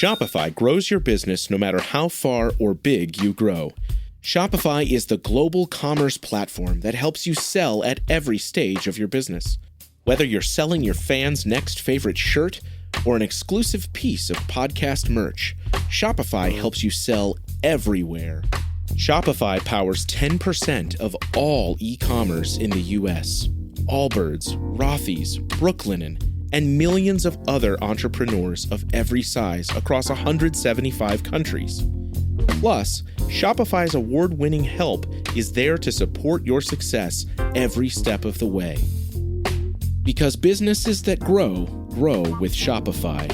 Shopify grows your business no matter how far or big you grow. Shopify is the global commerce platform that helps you sell at every stage of your business. Whether you're selling your fans' next favorite shirt or an exclusive piece of podcast merch, Shopify helps you sell everywhere. Shopify powers 10% of all e-commerce in the U.S. Allbirds, Rothy's, Brooklinen, and millions of other entrepreneurs of every size across 175 countries. Plus, Shopify's award-winning help is there to support your success every step of the way. Because businesses that grow, grow with Shopify.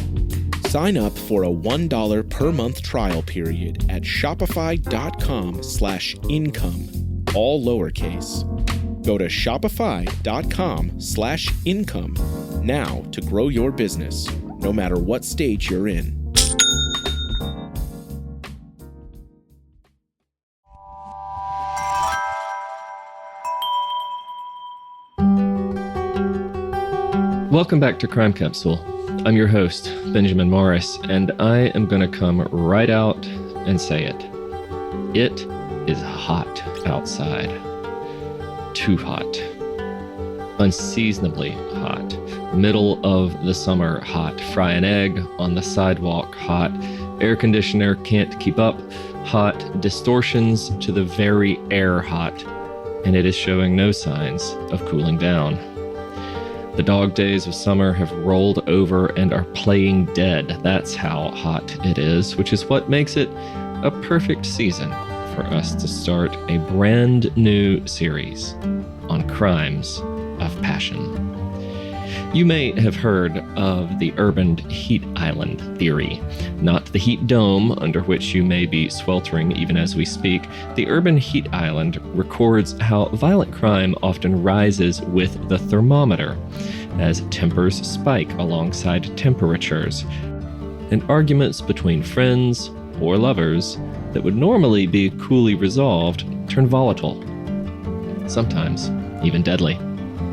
Sign up for a $1 per month trial period at shopify.com/income, all lowercase. Go to shopify.com/income now to grow your business, no matter what stage you're in. Welcome back to Crime Capsule. I'm your host, Benjamin Morris, and I am going to come right out and say it. It is hot outside. Too hot. Unseasonably hot. Middle of the summer hot. Fry an egg on the sidewalk hot. Air conditioner can't keep up hot. Distortions to the very air hot. And it is showing no signs of cooling down. The dog days of summer have rolled over and are playing dead. That's how hot it is, which is what makes it a perfect season for us to start a brand new series on crimes of passion. You may have heard of the urban heat island theory, not the heat dome under which you may be sweltering even as we speak. The urban heat island records how violent crime often rises with the thermometer as tempers spike alongside temperatures, and arguments between friends or lovers that would normally be coolly resolved turn volatile, sometimes even deadly.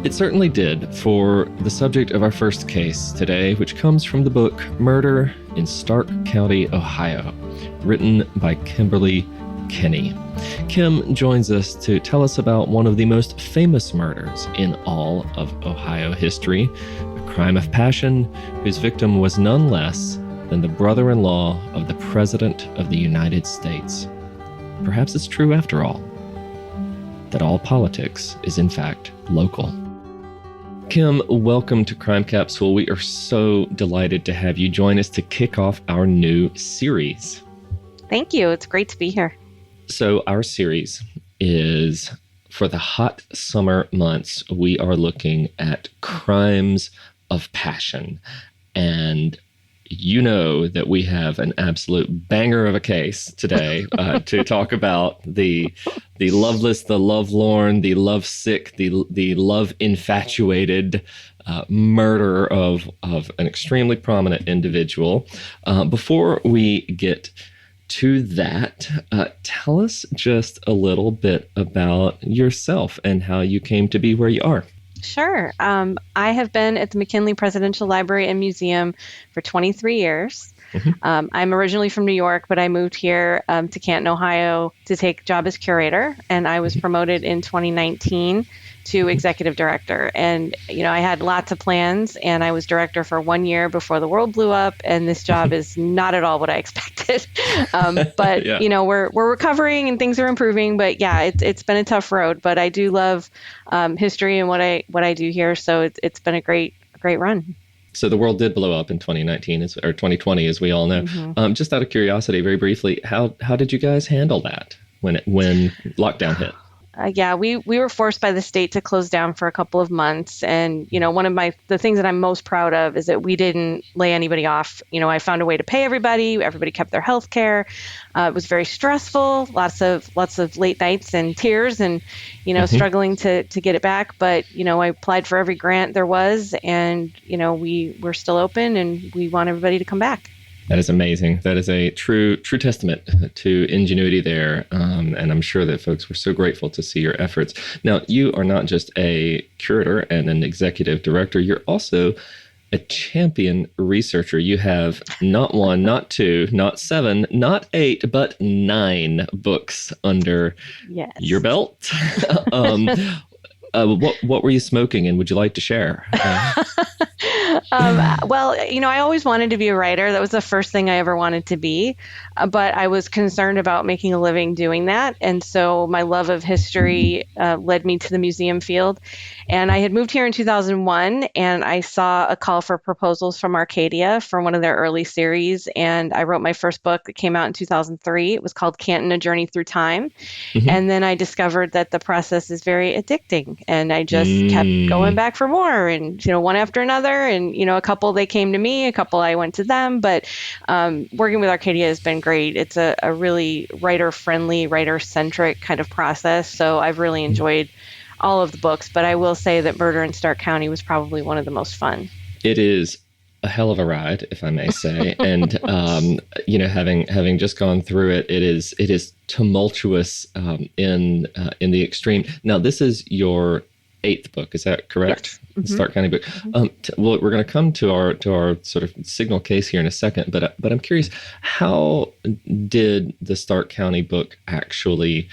It certainly did for the subject of our first case today, which comes from the book Murder in Stark County, Ohio, written by Kimberly Kenney. Kim joins us to tell us about one of the most famous murders in all of Ohio history, a crime of passion whose victim was none less than the brother-in-law of the President of the United States. Perhaps it's true after all, that all politics is in fact local. Kim, welcome to Crime Capsule. We are so delighted to have you join us to kick off our new series. Thank you. It's great to be here. So our series is, for the hot summer months, we are looking at crimes of passion. And you know that we have an absolute banger of a case today to talk about the loveless, the lovelorn, the lovesick, the love infatuated murder of an extremely prominent individual. Before we get to that, tell us just a little bit about yourself and how you came to be where you are. Sure. I have been at the McKinley Presidential Library and Museum for 23 years. Mm-hmm. I'm originally from New York, but I moved here to Canton, Ohio to take a job as curator, and I was promoted in 2019 to executive director. And, I had lots of plans, and I was director for 1 year before the world blew up, and this job is not at all what I expected. But, yeah. We're recovering and things are improving, but yeah, it's been a tough road, but I do love history and what I do here. So it's been a great run. So the world did blow up in 2019 or 2020, as we all know. Mm-hmm. Just out of curiosity, very briefly, how did you guys handle that when lockdown hit? We were forced by the state to close down for a couple of months. And, one of the things that I'm most proud of is that we didn't lay anybody off. I found a way to pay everybody. Everybody kept their health care. It was very stressful, lots of late nights and tears and, mm-hmm. struggling to get it back. But, I applied for every grant there was, and, we're still open and we want everybody to come back. That is amazing. That is a true testament to ingenuity there. And I'm sure that folks were so grateful to see your efforts. Now, you are not just a curator and an executive director. You're also a champion researcher. You have not one, not two, not seven, not eight, but 9 books under your belt. What were you smoking, and would you like to share? Well, I always wanted to be a writer. That was the first thing I ever wanted to be. But I was concerned about making a living doing that. And so my love of history led me to the museum field. And I had moved here in 2001, and I saw a call for proposals from Arcadia for one of their early series. And I wrote my first book that came out in 2003. It was called Canton, A Journey Through Time. Mm-hmm. And then I discovered that the process is very addicting. And I just kept going back for more, and, one after another. And, a couple, they came to me, a couple I went to them. But working with Arcadia has been great. It's a really writer-friendly, writer-centric kind of process. So I've really enjoyed all of the books. But I will say that Murder in Stark County was probably one of the most fun. It is a hell of a ride, if I may say. And, having just gone through it, it is tumultuous in the extreme. Now, this is your 8th book, is that correct? Yes. Mm-hmm. Stark County book. Mm-hmm. Well, we're going to come to our sort of signal case here in a second, but I'm curious, how did the Stark County book actually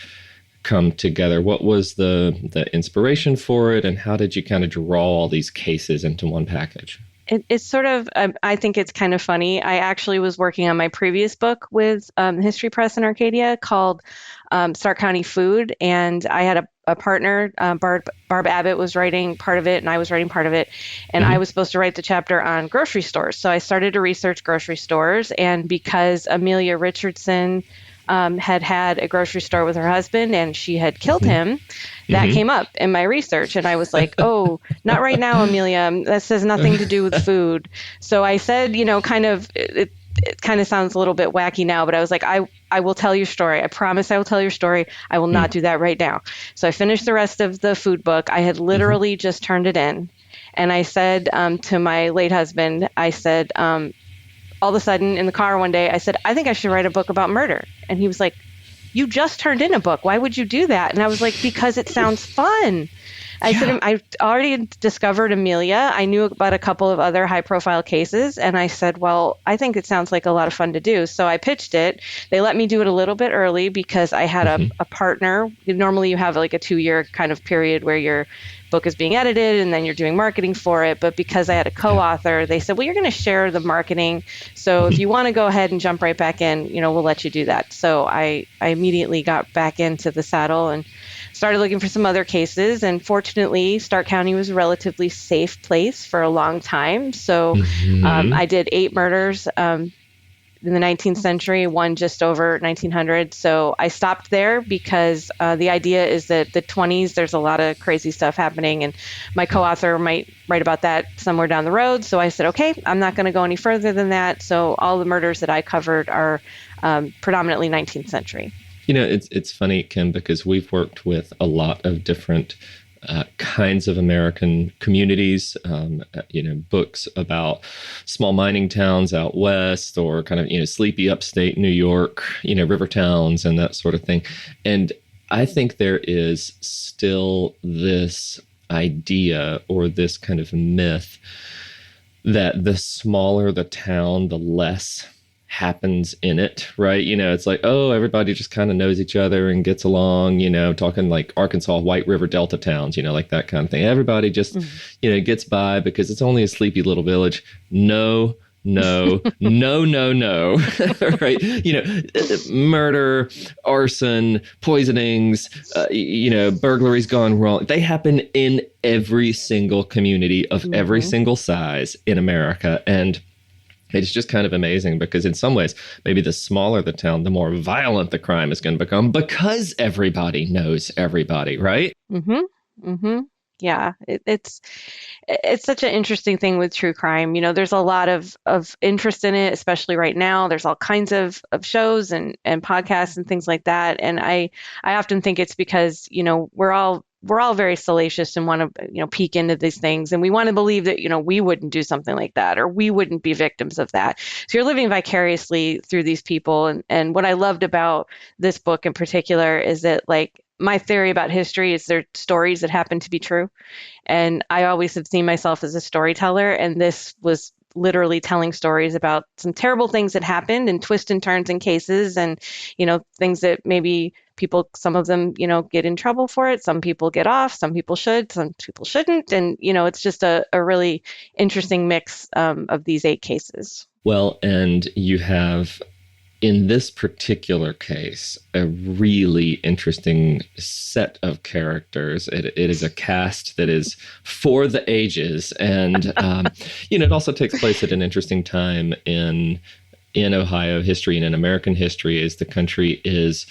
come together? What was the inspiration for it, and how did you kind of draw all these cases into one package? It's sort of, I think it's kind of funny. I actually was working on my previous book with History Press in Arcadia called Stark County Food, and I had a partner, Barb Abbott was writing part of it, and I was writing part of it, and I was supposed to write the chapter on grocery stores. So I started to research grocery stores, and because Amelia Richardson had a grocery store with her husband and she had killed him, that came up in my research. And I was like, oh, not right now, Amelia. This has nothing to do with food. So I said, it kind of sounds a little bit wacky now, but I was like, I will tell your story. I promise I will tell your story. I will not do that right now. So I finished the rest of the food book. I had literally just turned it in. And I said to my late husband, I said, all of a sudden in the car one day, I said, I think I should write a book about murder. And he was like, you just turned in a book. Why would you do that? And I was like, because it sounds fun. I said, I already discovered Amelia. I knew about a couple of other high profile cases. And I said, well, I think it sounds like a lot of fun to do. So I pitched it. They let me do it a little bit early because I had a partner. Normally you have like a 2-year kind of period where your book is being edited and then you're doing marketing for it. But because I had a co-author, they said, well, you're going to share the marketing. So if you want to go ahead and jump right back in, we'll let you do that. So I immediately got back into the saddle and started looking for some other cases. And fortunately, Stark County was a relatively safe place for a long time. So I did 8 murders in the 19th century, one just over 1900. So I stopped there because the idea is that the 20s, there's a lot of crazy stuff happening, and my co-author might write about that somewhere down the road. So I said, okay, I'm not going to go any further than that. So all the murders that I covered are predominantly 19th century. It's funny, Kim, because we've worked with a lot of different kinds of American communities, books about small mining towns out west, or kind of, sleepy upstate New York, river towns and that sort of thing. And I think there is still this idea or this kind of myth that the smaller the town, the less happens in it, right? It's like, oh, everybody just kind of knows each other and gets along, talking like Arkansas, White River Delta towns, like that kind of thing. Everybody just, gets by because it's only a sleepy little village. No, no, no, no, no, right? Murder, arson, poisonings, burglaries gone wrong. They happen in every single community of every single size in America. And it's just kind of amazing because in some ways, maybe the smaller the town, the more violent the crime is going to become because everybody knows everybody, right? Yeah, it's such an interesting thing with true crime. There's a lot of interest in it, especially right now. There's all kinds of shows and podcasts and things like that. And I often think it's because, we're all very salacious and want to, peek into these things. And we want to believe that, we wouldn't do something like that, or we wouldn't be victims of that. So you're living vicariously through these people. And what I loved about this book in particular is that, like, my theory about history is they're stories that happen to be true. And I always have seen myself as a storyteller. And this was literally telling stories about some terrible things that happened and twists and turns in cases and, things that maybe people, some of them, get in trouble for it. Some people get off, some people should, some people shouldn't. And, it's just a really interesting mix of these 8 cases. Well, and you have, in this particular case, a really interesting set of characters. It is a cast that is for the ages. And, it also takes place at an interesting time in Ohio history and in American history as the country is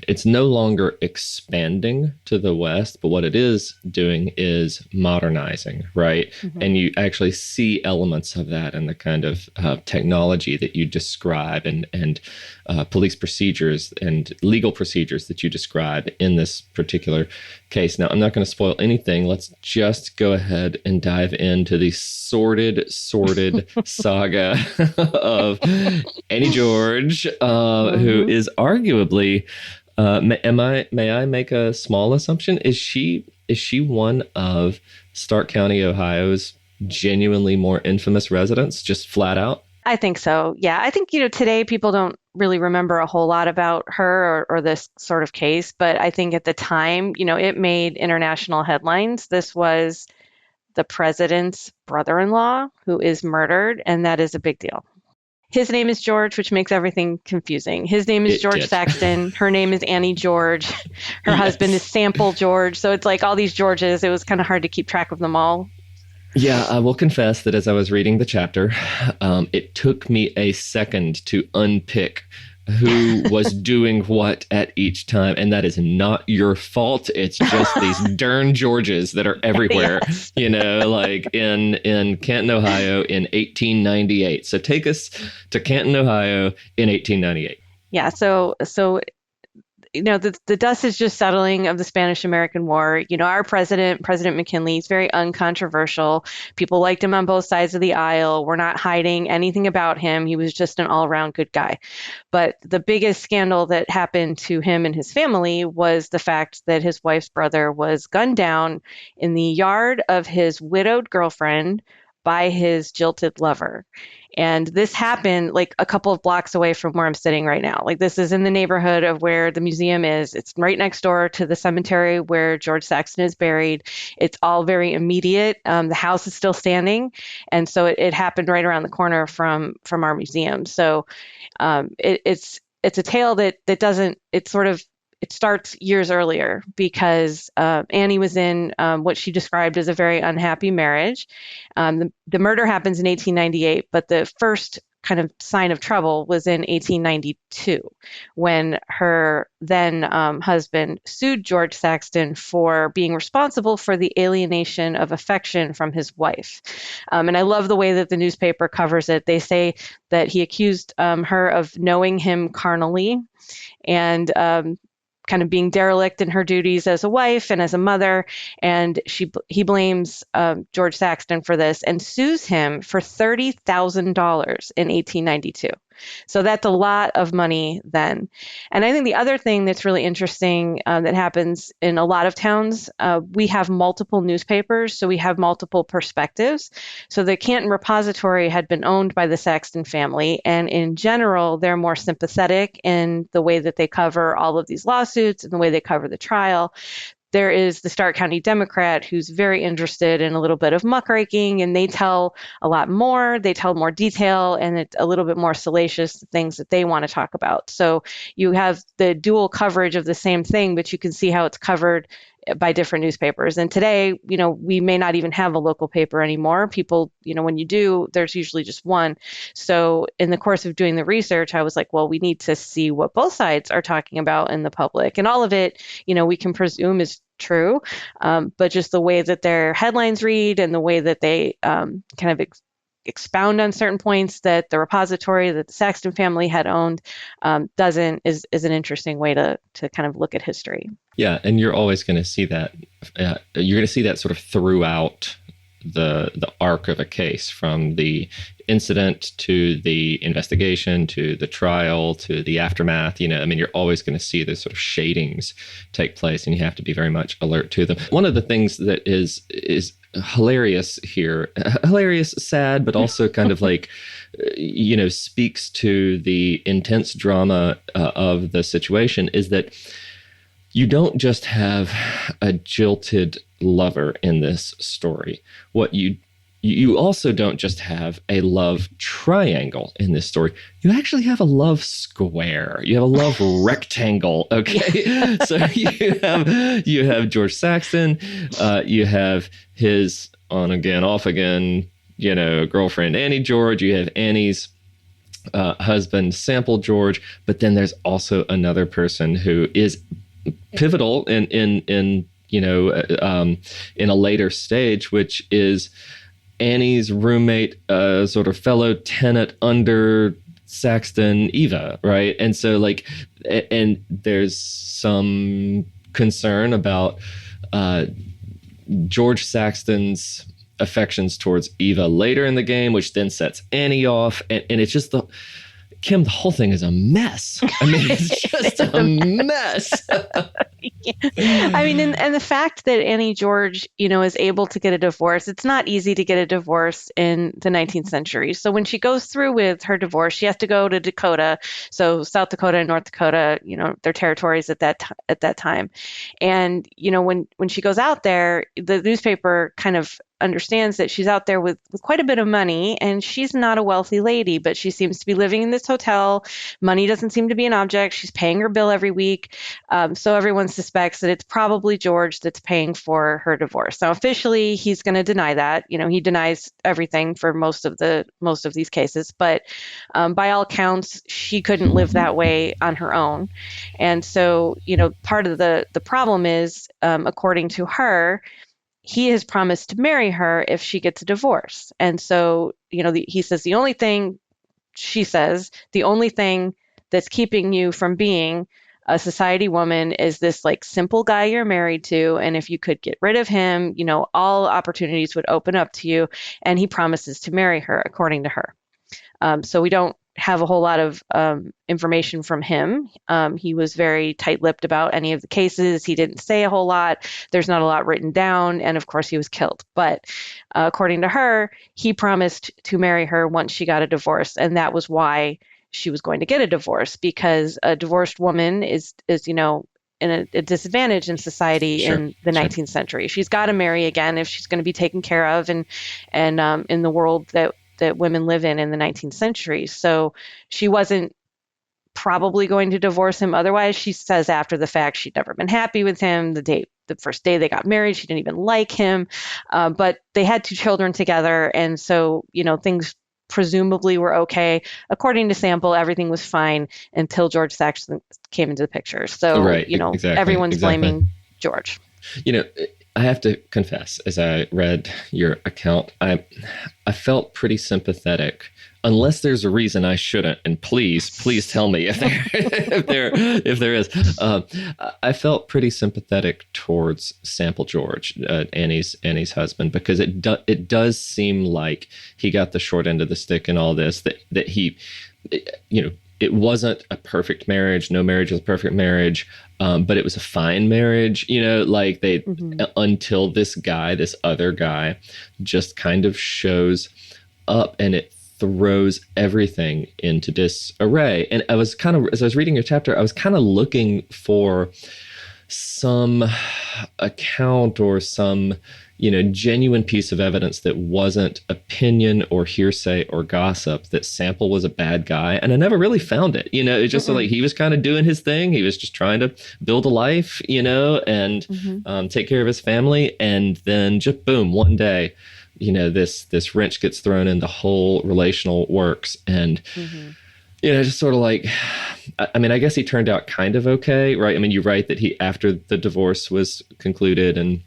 it's no longer expanding to the West, but what it is doing is modernizing, right? Mm-hmm. And you actually see elements of that in the kind of technology that you describe and police procedures and legal procedures that you describe in this particular case. Now, I'm not going to spoil anything. Let's just go ahead and dive into the sordid saga of Annie George, who is arguably, may I make a small assumption? Is she one of Stark County, Ohio's genuinely more infamous residents, just flat out? I think so. Yeah. I think, today people don't really remember a whole lot about her or this sort of case, but I think at the time, it made international headlines. This was the president's brother-in-law who is murdered, and that is a big deal. His name is George, which makes everything confusing. His name is George Saxton. Her name is Annie George. Her husband is Sample George. So it's like all these Georges. It was kind of hard to keep track of them all. Yeah, I will confess that as I was reading the chapter, it took me a second to unpick who was doing what at each time. And that is not your fault. It's just these darn Georges that are everywhere, yes. Like in Canton, Ohio in 1898. So take us to Canton, Ohio in 1898. Yeah. So the dust is just settling of the Spanish-American War. Our President McKinley, is very uncontroversial. People liked him on both sides of the aisle. We're not hiding anything about him. He was just an all-around good guy. But the biggest scandal that happened to him and his family was the fact that his wife's brother was gunned down in the yard of his widowed girlfriend by his jilted lover. And this happened like a couple of blocks away from where I'm sitting right now. Like this is in the neighborhood of where the museum is. It's right next door to the cemetery where George Saxton is buried. It's all very immediate. The house is still standing. And so it happened right around the corner from our museum. So it's a tale that doesn't, it starts years earlier because Annie was in what she described as a very unhappy marriage. The murder happens in 1898, but the first kind of sign of trouble was in 1892 when her then husband sued George Saxton for being responsible for the alienation of affection from his wife. And I love the way that the newspaper covers it. They say that he accused her of knowing him carnally and kind of being derelict in her duties as a wife and as a mother. And he blames George Saxton for this and sues him for $30,000 in 1892. So that's a lot of money then. And I think the other thing that's really interesting that happens in a lot of towns, we have multiple newspapers, so we have multiple perspectives. So the Canton Repository had been owned by the Saxton family, and in general, they're more sympathetic in the way that they cover all of these lawsuits and the way they cover the trial. There is the Stark County Democrat who's very interested in a little bit of muckraking, and they tell a lot more. They tell more detail, and it's a little bit more salacious things that they want to talk about. So you have the dual coverage of the same thing, but you can see how it's covered by different newspapers. And today, we may not even have a local paper anymore. People, when you do, there's usually just one. So in the course of doing the research, I was like, well, we need to see what both sides are talking about in the public. And all of it, we can presume is true, but just the way that their headlines read and the way that they kind of expound on certain points that the repository that the Saxton family had owned is an interesting way to kind of look at history. Yeah, and you're always going to see that. You're going to see that sort of throughout the arc of a case, from the incident to the investigation to the trial to the aftermath. I mean, you're always going to see those sort of shadings take place, and you have to be very much alert to them. One of the things that is hilarious here, hilarious, sad, but also kind of like, speaks to the intense drama of the situation, is that you don't just have a jilted lover in this story. What you also don't just have a love triangle in this story. You actually have a love square. You have a love rectangle. Okay, so you have George Saxton. You have his on again, off again, girlfriend Annie George. You have Annie's husband, Sample George. But then there's also another person who is pivotal in a later stage, which is Annie's roommate, sort of fellow tenant under Saxton, Eva, right? And so and there's some concern about George Saxton's affections towards Eva later in the game, which then sets Annie off, and it's just Kim, the whole thing is a mess. I mean, it's just a mess. I mean, and the fact that Annie George, is able to get a divorce, it's not easy to get a divorce in the 19th century. So when she goes through with her divorce, she has to go to Dakota. So South Dakota and North Dakota, their territories at that time. And, when she goes out there, the newspaper kind of understands that she's out there with quite a bit of money, and she's not a wealthy lady, but she seems to be living in this hotel. Money doesn't seem to be an object. She's paying her bill every week. So everyone suspects that it's probably George that's paying for her divorce. Now, officially, he's going to deny that. He denies everything for most of these cases, but by all accounts, she couldn't live that way on her own. And so, part of the problem is, according to her, he has promised to marry her if she gets a divorce. And so, he says the only thing that's keeping you from being a society woman is this simple guy you're married to. And if you could get rid of him, all opportunities would open up to you. And he promises to marry her, according to her. So we don't have a whole lot of information from him. He was very tight-lipped about any of the cases. He didn't say a whole lot. There's not a lot written down. And of course, he was killed. But according to her, he promised to marry her once she got a divorce. And that was why she was going to get a divorce, because a divorced woman is in a disadvantage in society in the 19th century. She's got to marry again if she's going to be taken care of and in the world that women live in the 19th century. So she wasn't probably going to divorce him otherwise. She says after the fact she'd never been happy with him. The first day they got married, she didn't even like him. But they had 2 children together. And so, things presumably were okay. According to Sample, everything was fine until George Saxton came into the picture. So, everyone's blaming George. I have to confess, as I read your account, I felt pretty sympathetic, unless there's a reason I shouldn't. And please tell me if there is. I felt pretty sympathetic towards Sample George, Annie's husband, because it does seem like he got the short end of the stick in all this. That he, it wasn't a perfect marriage. No marriage is a perfect marriage. But it was a fine marriage, until this other guy just kind of shows up, and it throws everything into disarray. And as I was reading your chapter, I was kind of looking for some account or some, genuine piece of evidence that wasn't opinion or hearsay or gossip that Sample was a bad guy. And I never really found it. It's just like he was kind of doing his thing. He was just trying to build a life, and take care of his family. And then just boom, one day, this wrench gets thrown in the whole relational works. And just sort of like, I mean, I guess he turned out kind of okay, right? I mean, you write that after the divorce was concluded and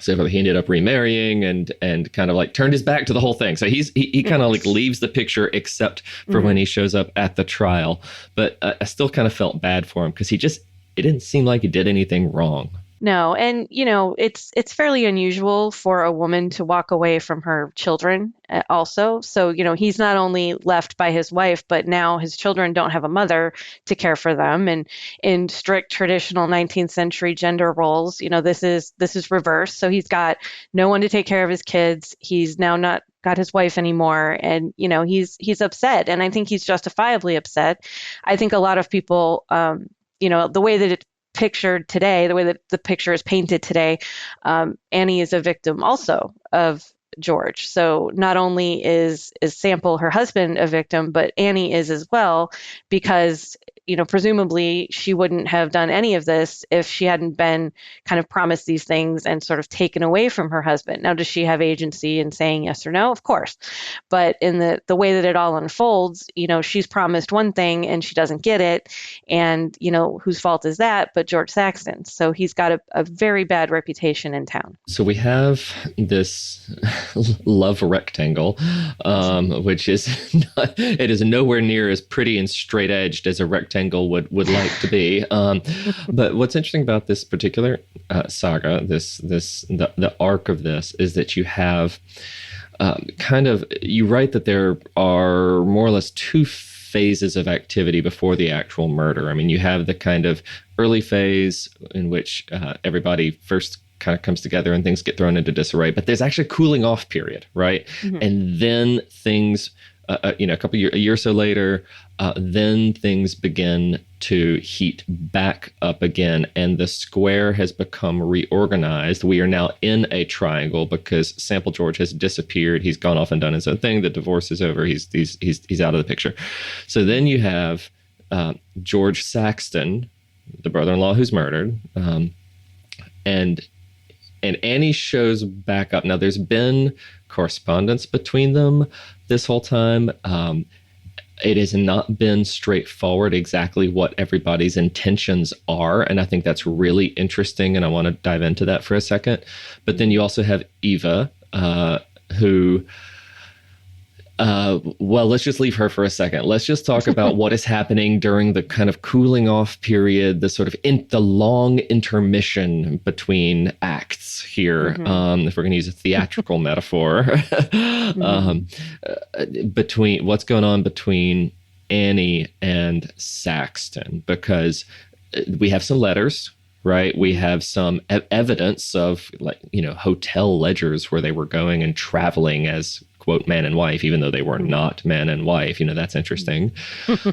so he ended up remarrying and kind of turned his back to the whole thing. So he kind of leaves the picture except for when he shows up at the trial. But I still kind of felt bad for him because it didn't seem like he did anything wrong. No, and it's fairly unusual for a woman to walk away from her children also. So, he's not only left by his wife, but now his children don't have a mother to care for them. And in strict traditional 19th century gender roles, this is reversed. So he's got no one to take care of his kids. He's now not got his wife anymore, and he's upset, and I think he's justifiably upset. I think a lot of people, the way that it's pictured today, the way that the picture is painted today, Annie is a victim also of George. So not only is Sample, her husband, a victim, but Annie is as well, because presumably she wouldn't have done any of this if she hadn't been kind of promised these things and sort of taken away from her husband. Now, does she have agency in saying yes or no? Of course. But in the way that it all unfolds, she's promised one thing and she doesn't get it. And, whose fault is that? But George Saxton. So he's got a very bad reputation in town. So we have this love rectangle, which is it is nowhere near as pretty and straight edged as a rectangle would like to be. But what's interesting about this particular saga, the arc of this, is that you have you write that there are more or less two phases of activity before the actual murder. I mean, you have the kind of early phase in which everybody first kind of comes together and things get thrown into disarray, but there's actually a cooling off period, right? Mm-hmm. And then things, a year or so later, then things begin to heat back up again, and the square has become reorganized. We are now in a triangle because Sample George has disappeared. He's gone off and done his own thing. The divorce is over. He's out of the picture. So then you have George Saxton, the brother-in-law who's murdered, and Annie shows back up. Now, there's been correspondence between them this whole time. It has not been straightforward exactly what everybody's intentions are, and I think that's really interesting, and I want to dive into that for a second. But then you also have Eva, who... well, let's just leave her for a second. Let's just talk about what is happening during the kind of cooling off period, the sort of the long intermission between acts here, if we're going to use a theatrical metaphor, between what's going on between Annie and Saxton, because we have some letters. Right. We have some evidence of hotel ledgers where they were going and traveling as, quote, man and wife, even though they were not man and wife. That's interesting.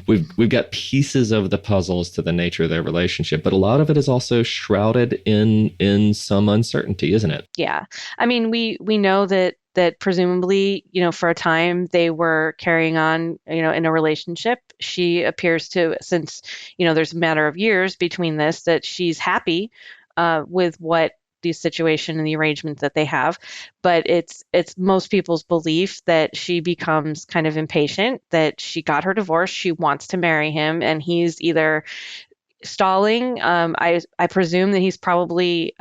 We've got pieces of the puzzle as to the nature of their relationship, but a lot of it is also shrouded in some uncertainty, isn't it? Yeah. I mean, we know that presumably, for a time they were carrying on, in a relationship. She appears to, since, there's a matter of years between this, that she's happy with what the situation and the arrangement that they have. But it's most people's belief that she becomes kind of impatient, that she got her divorce, she wants to marry him, and he's either stalling. I presume that he's probably,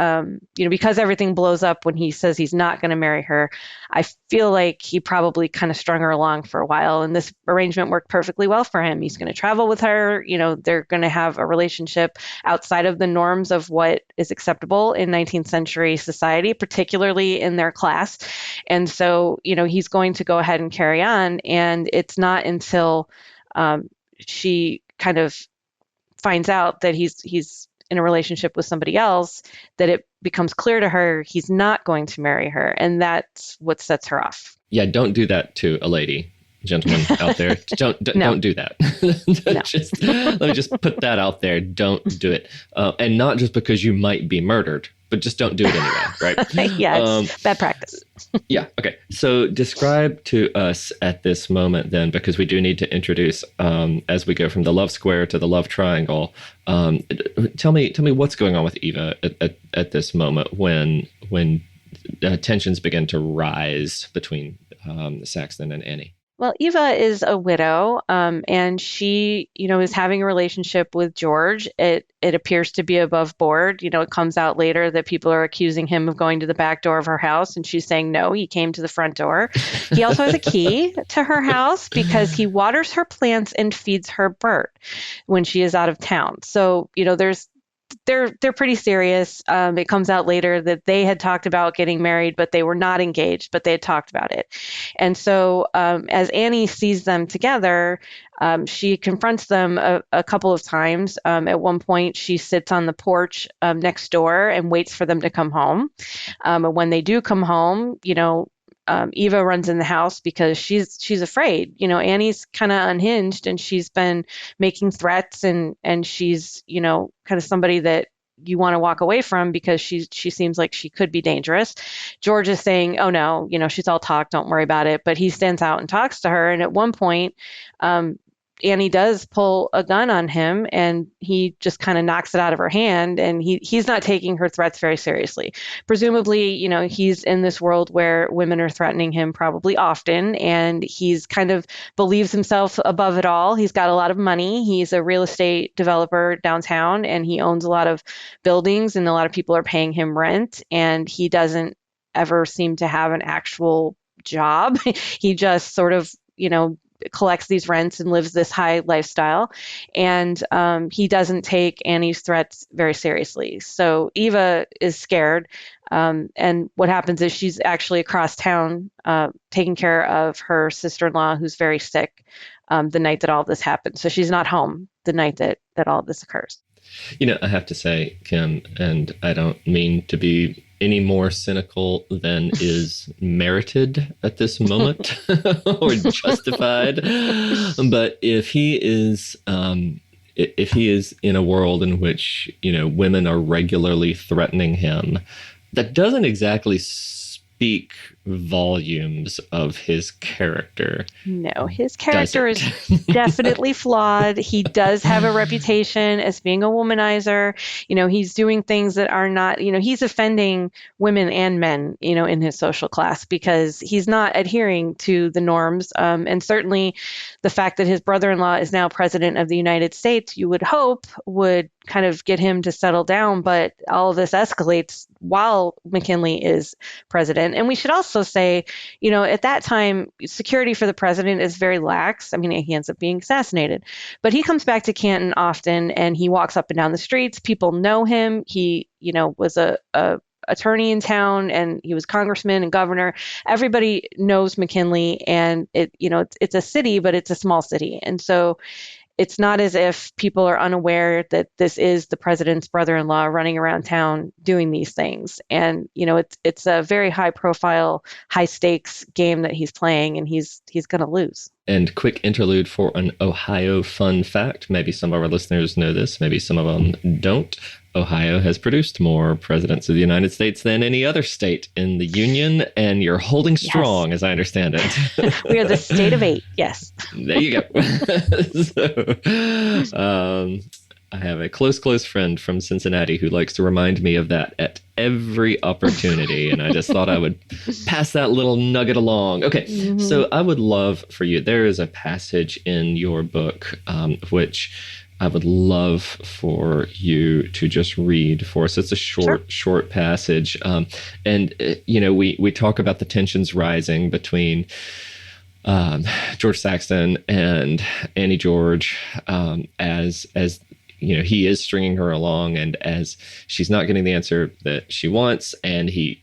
because everything blows up when he says he's not going to marry her. I feel like he probably kind of strung her along for a while, and this arrangement worked perfectly well for him. He's going to travel with her. They're going to have a relationship outside of the norms of what is acceptable in 19th century society, particularly in their class. And so, he's going to go ahead and carry on. And it's not until she kind of finds out that he's in a relationship with somebody else that it becomes clear to her he's not going to marry her, and that's what sets her off. Yeah, don't do that to a lady, gentlemen out there. Don't do that. Let me just put that out there. Don't do it, and not just because you might be murdered, but just don't do it anyway, right? Yeah, it's bad practice. Yeah. Okay. So describe to us at this moment then, because we do need to introduce, as we go from the love square to the love triangle, tell me what's going on with Eva at this moment when tensions begin to rise between Saxton and Annie. Well, Eva is a widow, and she, is having a relationship with George. It appears to be above board. It comes out later that people are accusing him of going to the back door of her house, and she's saying, no, he came to the front door. He also has a key to her house because he waters her plants and feeds her bird when she is out of town. So, there's they're pretty serious. It comes out later that they had talked about getting married, but they were not engaged, but they had talked about it. And so as Annie sees them together, she confronts them a couple of times. At one point, she sits on the porch next door and waits for them to come home. And when they do come home, Eva runs in the house because she's afraid. Annie's kind of unhinged, and she's been making threats, and she's kind of somebody that you want to walk away from because she seems like she could be dangerous. George is saying, "Oh no, she's all talk. Don't worry about it." But he stands out and talks to her, and at one point, Annie does pull a gun on him, and he just kind of knocks it out of her hand, and he's not taking her threats very seriously. Presumably, he's in this world where women are threatening him probably often, and he's kind of believes himself above it all. He's got a lot of money. He's a real estate developer downtown, and he owns a lot of buildings, and a lot of people are paying him rent, and he doesn't ever seem to have an actual job. He just sort of, collects these rents and lives this high lifestyle. And he doesn't take Annie's threats very seriously. So Eva is scared. And what happens is she's actually across town taking care of her sister-in-law who's very sick the night that all this happened. So she's not home the night that all this occurs. I have to say, Kim, and I don't mean to be any more cynical than is merited at this moment or justified, but if he is in a world in which women are regularly threatening him, that doesn't exactly speak volumes of his character. No, his character is definitely flawed. He does have a reputation as being a womanizer. He's doing things that are not, he's offending women and men, in his social class because he's not adhering to the norms. And certainly the fact that his brother-in-law is now president of the United States, you would hope would kind of get him to settle down. But all of this escalates while McKinley is president. And we should also say, at that time, security for the president is very lax. I mean, he ends up being assassinated. But he comes back to Canton often, and he walks up and down the streets. People know him. He, was a attorney in town, and he was congressman and governor. Everybody knows McKinley, and it's a city, but it's a small city. And so it's not as if people are unaware that this is the president's brother-in-law running around town doing these things. And, it's a very high profile, high stakes game that he's playing, and he's going to lose. And quick interlude for an Ohio fun fact. Maybe some of our listeners know this, maybe some of them don't. Ohio has produced more presidents of the United States than any other state in the Union, and you're holding strong, as I understand it. We are the state of 8, yes. There you go. I have a close friend from Cincinnati who likes to remind me of that at every opportunity, and I just thought I would pass that little nugget along. Okay, So I would love for you, there is a passage in your book which I would love for you to just read for us. It's a short passage. We talk about the tensions rising between George Saxton and Annie George as he is stringing her along, and as she's not getting the answer that she wants, and he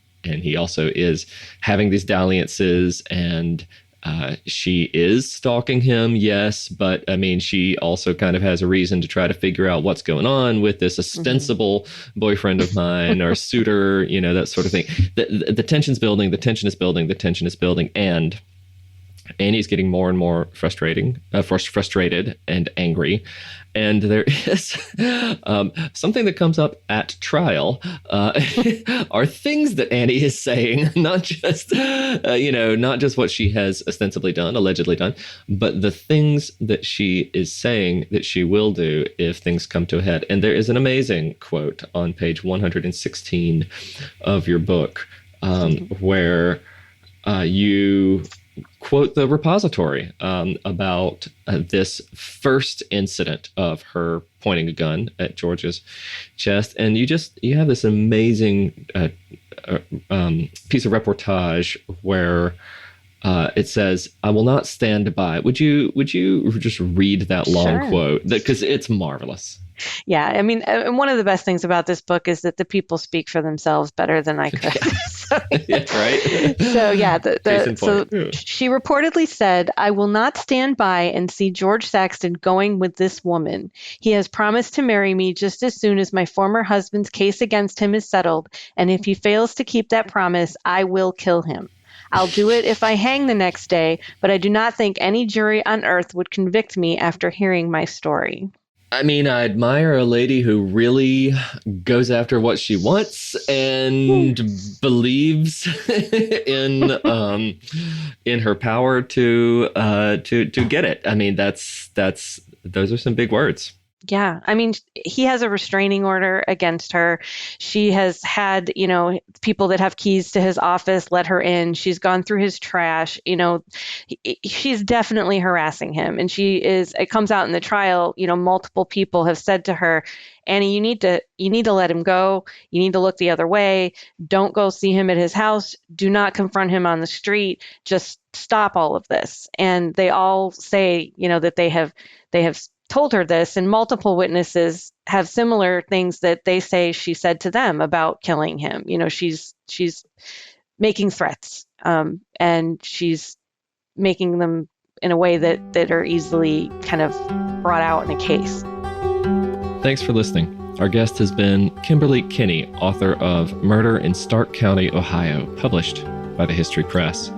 also is having these dalliances, and she is stalking him, yes, but I mean, she also kind of has a reason to try to figure out what's going on with this ostensible boyfriend of mine or suitor, that sort of thing. The tension's building, the tension is building, and Annie's getting more and more frustrated and angry. And there is something that comes up at trial are things that Annie is saying, not just what she has ostensibly done, allegedly done, but the things that she is saying that she will do if things come to a head. And there is an amazing quote on page 116 of your book where you quote the repository about this first incident of her pointing a gun at George's chest. And you have this amazing piece of reportage where It says, "I will not stand by." Would you just read that long quote? Because it's marvelous. Yeah, I mean, one of the best things about this book is that the people speak for themselves better than I could. Right. So yeah, she reportedly said, "I will not stand by and see George Saxton going with this woman. He has promised to marry me just as soon as my former husband's case against him is settled, and if he fails to keep that promise, I will kill him. I'll do it if I hang the next day, but I do not think any jury on earth would convict me after hearing my story." I mean, I admire a lady who really goes after what she wants and believes in her power to get it. I mean, those are some big words. Yeah. I mean, he has a restraining order against her. She has had, people that have keys to his office let her in. She's gone through his trash. She's definitely harassing him. And it comes out in the trial, multiple people have said to her, "Annie, you need to let him go. You need to look the other way. Don't go see him at his house. Do not confront him on the street. Just stop all of this." And they all say, that they have told her this, and multiple witnesses have similar things that they say she said to them about killing him. She's making threats, and she's making them in a way that are easily kind of brought out in a case. Thanks for listening. Our guest has been Kimberly Kenney, author of Murder in Stark County, Ohio, published by the History Press.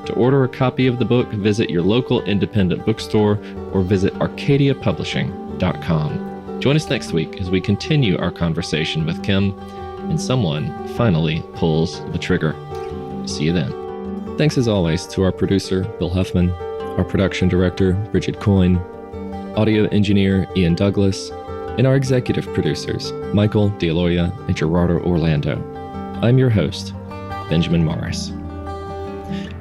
To order a copy of the book, visit your local independent bookstore or visit arcadiapublishing.com. Join us next week as we continue our conversation with Kim and someone finally pulls the trigger. See you then. Thanks as always to our producer, Bill Huffman, our production director, Bridget Coyne, audio engineer, Ian Douglas, and our executive producers, Michael D'Aloia and Gerardo Orlando. I'm your host, Benjamin Morris.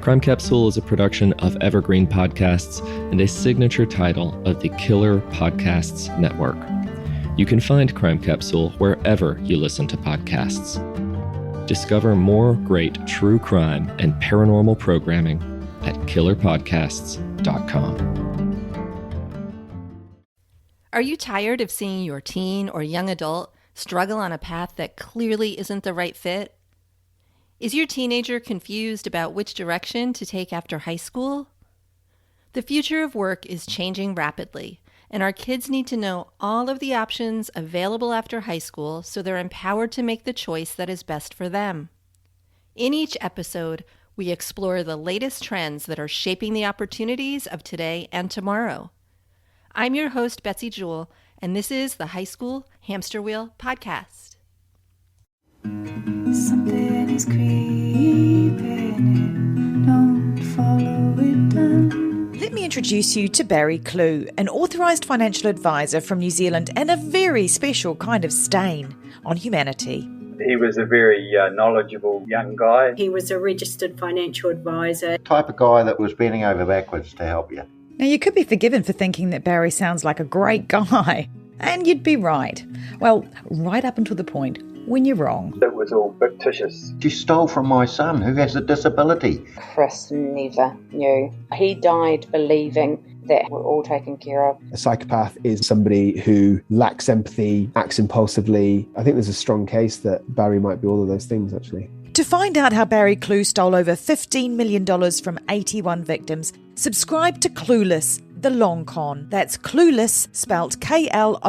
Crime Capsule is a production of Evergreen Podcasts and a signature title of the Killer Podcasts Network. You can find Crime Capsule wherever you listen to podcasts. Discover more great true crime and paranormal programming at killerpodcasts.com. Are you tired of seeing your teen or young adult struggle on a path that clearly isn't the right fit? Is your teenager confused about which direction to take after high school? The future of work is changing rapidly, and our kids need to know all of the options available after high school so they're empowered to make the choice that is best for them. In each episode, we explore the latest trends that are shaping the opportunities of today and tomorrow. I'm your host, Betsy Jewell, and this is the High School Hamster Wheel Podcast. Something is creeping in, don't follow it down. Let me introduce you to Barry Clue, an authorised financial advisor from New Zealand and a very special kind of stain on humanity. He was a very knowledgeable young guy. He was a registered financial advisor. Type of guy that was bending over backwards to help you. Now, you could be forgiven for thinking that Barry sounds like a great guy, and you'd be right. Well, right up until the point when you're wrong. It was all fictitious. She stole from my son who has a disability. Chris never knew. He died believing that we're all taken care of. A psychopath is somebody who lacks empathy, acts impulsively. I think there's a strong case that Barry might be all of those things, actually. To find out how Barry Clue stole over $15 million from 81 victims, subscribe to Clueless, The Long Con. That's Clueless, spelt Klooghless.